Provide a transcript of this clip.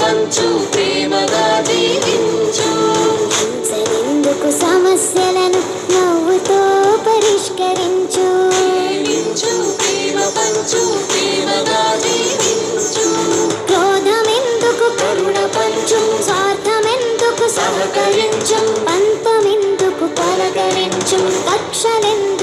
పంచు ప్రేమగా దీవించు. హింసలెందుకు సమస్యలను నవ్వుతో పరిష్కరించు. ప్రేమ పంచు ప్రేమగా దీవించు. క్రోధమెందుకు కరుణ పంచు. స్వార్థమెందుకు సహకరించు. పంతమెందుకు పలకరించు. కక్షలెందుకు